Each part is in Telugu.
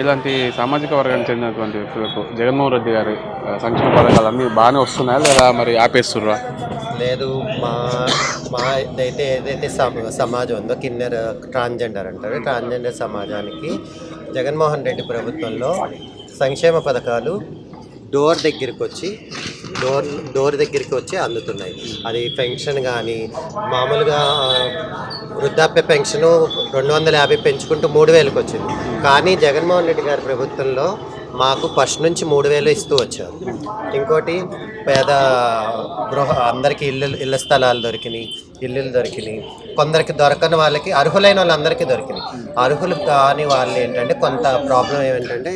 ఇలాంటి సామాజిక వర్గానికి చెందినటువంటి వ్యక్తులకు జగన్మోహన్ రెడ్డి గారి సంక్షేమ పథకాలు అన్నీ బాగానే వస్తున్నాయా లేదా మరి ఆపేస్తుర్రా? లేదు. మా మా ఏదైతే సమాజం ఉందో కిన్నెర ట్రాన్స్జెండర్ అంటారు. ట్రాన్స్జెండర్ సమాజానికి జగన్మోహన్ రెడ్డి ప్రభుత్వంలో సంక్షేమ పథకాలు డోర్ దగ్గరికి వచ్చి డోర్ దగ్గరికి వచ్చి అందుతున్నాయి. అది పెన్షన్ కానీ మామూలుగా వృద్ధాప్య పెన్షను 250 పెంచుకుంటూ 3000కి వచ్చింది. కానీ జగన్మోహన్ రెడ్డి గారి ప్రభుత్వంలో మాకు ఫస్ట్ నుంచి 3000 ఇస్తూ వచ్చారు. ఇంకోటి పేద అందరికీ ఇళ్ళ స్థలాలు దొరికినాయి, ఇల్లులు దొరికినాయి. కొందరికి దొరకని వాళ్ళకి, అర్హులైన వాళ్ళందరికీ దొరికినాయి. అర్హులు కాని వాళ్ళు ఏంటంటే కొంత ప్రాబ్లం ఏమిటంటే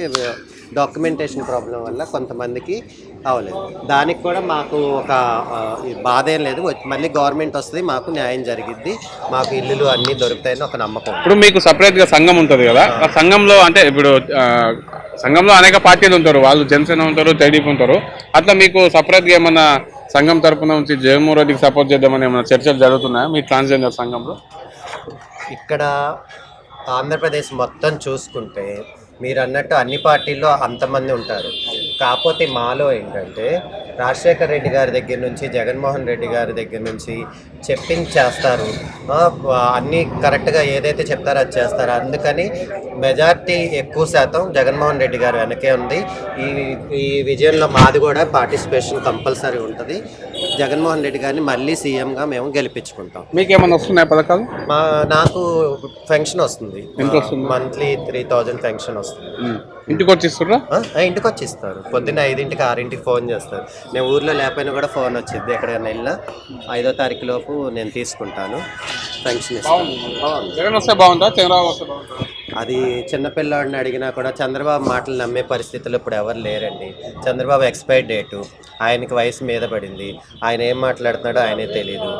డాక్యుమెంటేషన్ ప్రాబ్లం వల్ల కొంతమందికి అవ్వలేదు. దానికి కూడా మాకు ఒక బాధ ఏం లేదు. మళ్ళీ గవర్నమెంట్ వస్తుంది, మాకు న్యాయం జరిగిద్ది, మాకు ఇల్లులు అన్నీ దొరుకుతాయని ఒక నమ్మకం. ఇప్పుడు మీకు సపరేట్గా సంఘం ఉంటుంది కదా, ఆ సంఘంలో అంటే ఇప్పుడు సంఘంలో అనేక పార్టీలు ఉంటారు. వాళ్ళు జనసేన ఉంటారు, టీడీపీ ఉంటారు. అట్లా మీకు సపరేట్గా ఏమన్నా సంఘం తరఫున నుంచి జగన్మోహన్ రెడ్డికి సపోర్ట్ చేద్దామని ఏమైనా చర్చలు జరుగుతున్నాయా మీ ట్రాన్స్జెండర్ సంఘంలో? ఇక్కడ ఆంధ్రప్రదేశ్ మొత్తం చూసుకుంటే మీరు అన్నట్టు అన్ని పార్టీల్లో అంతమంది ఉంటారు. కాకపోతే మాలో ఏంటంటే రాజశేఖర్ రెడ్డి గారి దగ్గర నుంచి జగన్మోహన్ రెడ్డి గారి దగ్గర నుంచి చెప్పింది చేస్తారు, అన్నీ కరెక్ట్గా ఏదైతే చెప్తారో అది చేస్తారు. అందుకని మెజార్టీ ఎక్కువ శాతం జగన్మోహన్ రెడ్డి గారు వెనకే ఉంది. ఈ విజయంలో మాది కూడా పార్టిసిపేషన్ కంపల్సరీ ఉంటుంది. జగన్మోహన్ రెడ్డి గారిని మళ్ళీ సీఎంగా మేము గెలిపించుకుంటాం. మీకు ఏమైనా వస్తున్నాయి పథకాలు? నాకు పెన్షన్ వస్తుంది, మంత్లీ 3000 పెన్షన్ వస్తుంది. ఇంటికి వచ్చి ఇస్తారా? ఇంటికి వచ్చి ఇస్తారు. పొద్దున్న 5ంటికి 6ంటికి ఫోన్ చేస్తారు. నేను ఊర్లో లేకపోయినా కూడా ఫోన్ వచ్చింది. ఎక్కడికైనా వెళ్ళినా 5వ తారీఖు లోపు నేను తీసుకుంటాను పెన్షన్. అది చిన్నపిల్లవాడిని అడిగినా కూడా చంద్రబాబు మాటలు నమ్మే పరిస్థితుల్లో ఇప్పుడు ఎవరు లేరండి. చంద్రబాబు ఎక్స్పైర్ డేటు, ఆయనకి వయసు మీద పడింది, ఆయన ఏం మాట్లాడుతున్నాడో ఆయనే తెలీదు.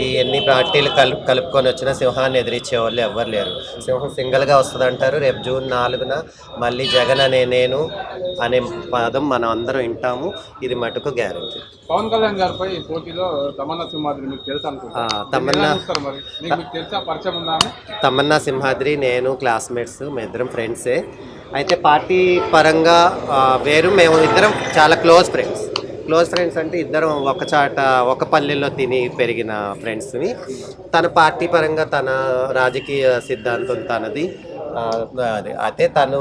ఈ ఎన్ని పార్టీలు కలుపుకొని వచ్చినా సింహాన్ని ఎదిరించే వాళ్ళు ఎవ్వరు లేరు. సింహం సింగల్గా వస్తుంది అంటారు. రేపు జూన్ 4న మళ్ళీ జగన్ అనే పదం మనం అందరం వింటాము. ఇది మటుకు గ్యారెంటీ. పవన్ కళ్యాణ్ గారిపై పోటీలో తమన్నా సింహాద్రి మీకు తెలుసు తమన్నా సింహాద్రి నేను క్లాస్మేట్స్, మేము ఇద్దరం ఫ్రెండ్సే. అయితే పార్టీ పరంగా వేరు, మేము ఇద్దరం చాలా క్లోజ్ ఫ్రెండ్స్ అంటే ఇద్దరం ఒక చాట ఒక పల్లెల్లో తిని పెరిగిన ఫ్రెండ్స్ని. తన పార్టీ పరంగా తన రాజకీయ సిద్ధాంతం తనది. అయితే తను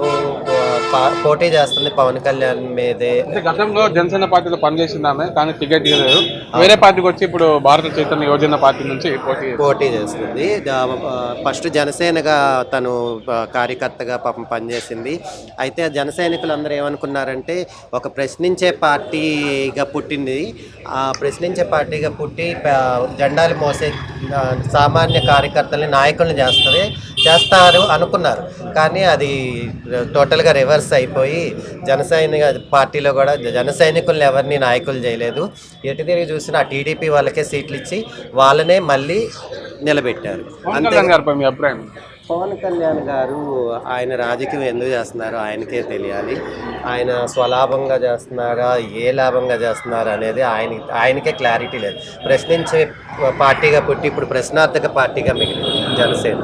పోటీ చేస్తుంది పవన్ కళ్యాణ్ మీదే. గతంలో జనసేన పార్టీలో పనిచేసింది ఆమె, కానీ టికెట్ ఇవ్వలేదు. వేరే పార్టీకి వచ్చి ఇప్పుడు భారత చైతన్య యువజన పార్టీ నుంచి పోటీ చేస్తుంది. ఫస్ట్ జనసేనగా తను కార్యకర్తగా పాపం పనిచేసింది. అయితే జన సైనికులందరూ ఏమనుకున్నారంటే ఒక ప్రశ్నించే పార్టీగా పుట్టింది, ఆ ప్రశ్నించే పార్టీగా పుట్టి జెండాలు మోసే సామాన్య కార్యకర్తల్ని నాయకుల్ని చేస్తారు అనుకున్నారు. కానీ అది టోటల్గా రివర్స్ అయిపోయి జనసైనిక పార్టీలో కూడా జన సైనికులను ఎవరిని నాయకులు చేయలేదు. ఎటు తిరిగి చూసినా ఆ టీడీపీ వాళ్ళకే సీట్లు ఇచ్చి వాళ్ళనే మళ్ళీ నిలబెట్టారు. పవన్ కళ్యాణ్ గారు ఆయన రాజకీయం ఎందుకు చేస్తున్నారో ఆయనకే తెలియాలి. ఆయన స్వలాభంగా చేస్తున్నారా, ఏ లాభంగా చేస్తున్నారా అనేది ఆయనకే క్లారిటీ లేదు. ప్రశ్నించే పార్టీగా పుట్టి ఇప్పుడు ప్రశ్నార్థక పార్టీగా మిగిలింది జనసేన.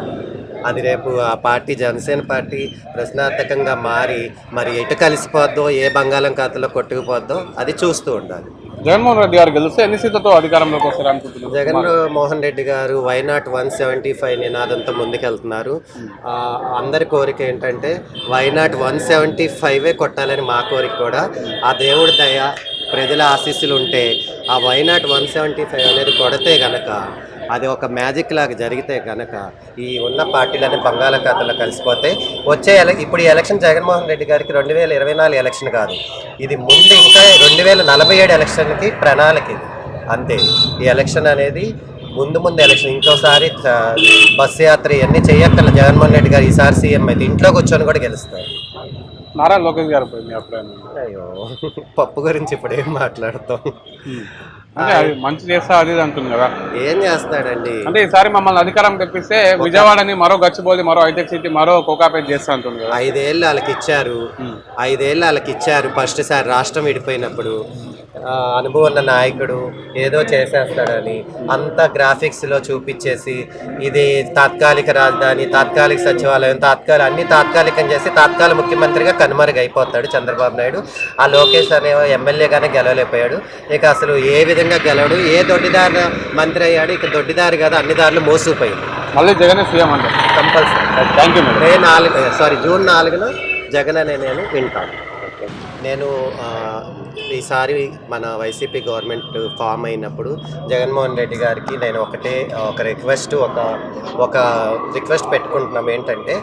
అది రేపు ఆ పార్టీ జనసేన పార్టీ ప్రశ్నార్థకంగా మారి మరి ఎటు కలిసిపోద్దో, ఏ బంగాళాఖాతంలో కొట్టుకుపోద్దో అది చూస్తూ ఉండాలి. జగన్మోహన్ రెడ్డి గారు గెలిస్తే ఎన్ని సీట్లతో అధికారంలోకి వస్తారు అనుకుంటున్నారు? జగన్మోహన్ రెడ్డి గారు వైనాట్ 175 నినాదంతో ముందుకెళ్తున్నారు. అందరి కోరిక ఏంటంటే వైనాట్ 175 కొట్టాలని మా కోరిక కూడా. ఆ దేవుడి దయ, ప్రజల ఆశీస్సులు ఉంటే ఆ వైనాట్ 175 అనేది కొడితే గనక, అది ఒక మ్యాజిక్ లాగా జరిగితే కనుక ఈ ఉన్న పార్టీలన్నీ బంగాళాఖాతంలో కలిసిపోతే ఇప్పుడు ఈ ఎలక్షన్ జగన్మోహన్ రెడ్డి గారికి 2024 ఎలక్షన్ కాదు, ఇది ముందు ఇంకా 2047 ఎలక్షన్కి ప్రణాళిక ఇది. అంతే. ఈ ఎలక్షన్ అనేది ముందు ఎలక్షన్. ఇంకోసారి బస్సు యాత్ర ఇవన్నీ చేయక్కర్ల. జగన్మోహన్ రెడ్డి గారు ఈసారి సీఎం అయితే ఇంట్లో కూర్చొని కూడా గెలుస్తారు. నారా లోకేష్ గారు అయ్యో, పప్పు గురించి ఇప్పుడు ఏం మాట్లాడతాం? మంచి చేస్తా అది అంటుంది కదా, ఏం చేస్తాడండి? అంటే ఈసారి మమ్మల్ని అధికారం తెప్పిస్తే విజయవాడని మరో గచ్చిబౌలి, మరో హైటెక్ సిటీ, మరో కోకాపేట చేస్తా అంటుంది కదా. 5 ఏళ్ళు వాళ్ళకి ఇచ్చారు. 5 ఏళ్ళు వాళ్ళకి ఇచ్చారు. ఫస్ట్ సారి రాష్ట్రం విడిపోయినప్పుడు అనుభవం ఉన్న నాయకుడు ఏదో చేసేస్తాడని అంత గ్రాఫిక్స్లో చూపించేసి ఇది తాత్కాలిక రాజధాని, తాత్కాలిక సచివాలయం, అన్ని తాత్కాలికం చేసి తాత్కాలిక ముఖ్యమంత్రిగా కనుమరుగైపోతాడు చంద్రబాబు నాయుడు. ఆ లోకేష్ అనే ఎమ్మెల్యేగానే గెలవలేకపోయాడు. ఇక అసలు ఏ విధంగా గెలవడు, ఏ దొడ్డిదారి మంత్రి అయ్యాడు. ఇక దొడ్డిదారి కదా, అన్ని దారులు మోసపోయింది. మళ్ళీ జగన్ సీఎం అంటారు. Compulsory. Thank you madam. June 4న జగన్ అనే నేను వింటాను. నేను ఈసారి మన వైసీపీ గవర్నమెంట్ ఫామ్ అయినప్పుడు జగన్మోహన్ రెడ్డి గారికి నేను ఒక రిక్వెస్ట్ పెట్టుకుంటున్నాం. ఏంటంటే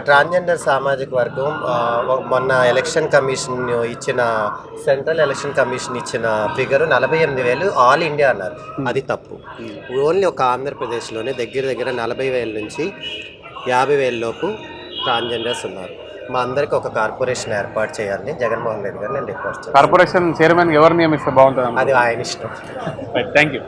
ట్రాన్స్జెండర్ సామాజిక వర్గం మొన్న సెంట్రల్ ఎలక్షన్ కమిషన్ ఇచ్చిన ఫిగరు 48,000 ఆల్ ఇండియా అన్నారు. అది తప్పు. ఓన్లీ ఒక ఆంధ్రప్రదేశ్లోనే దగ్గర 40,000 నుంచి 50,000 లోపు ట్రాన్స్జెండర్స్ ఉన్నారు. మా అందరికి ఒక కార్పొరేషన్ ఏర్పాటు చేయాలని జగన్మోహన్ రెడ్డి గారు నేను రిక్వెస్ట్ చేస్తాను. కార్పొరేషన్ చైర్మన్ ఎవరు నియమిస్తే బాగుంటుంది? అది ఆయన ఇష్టం. Thank you.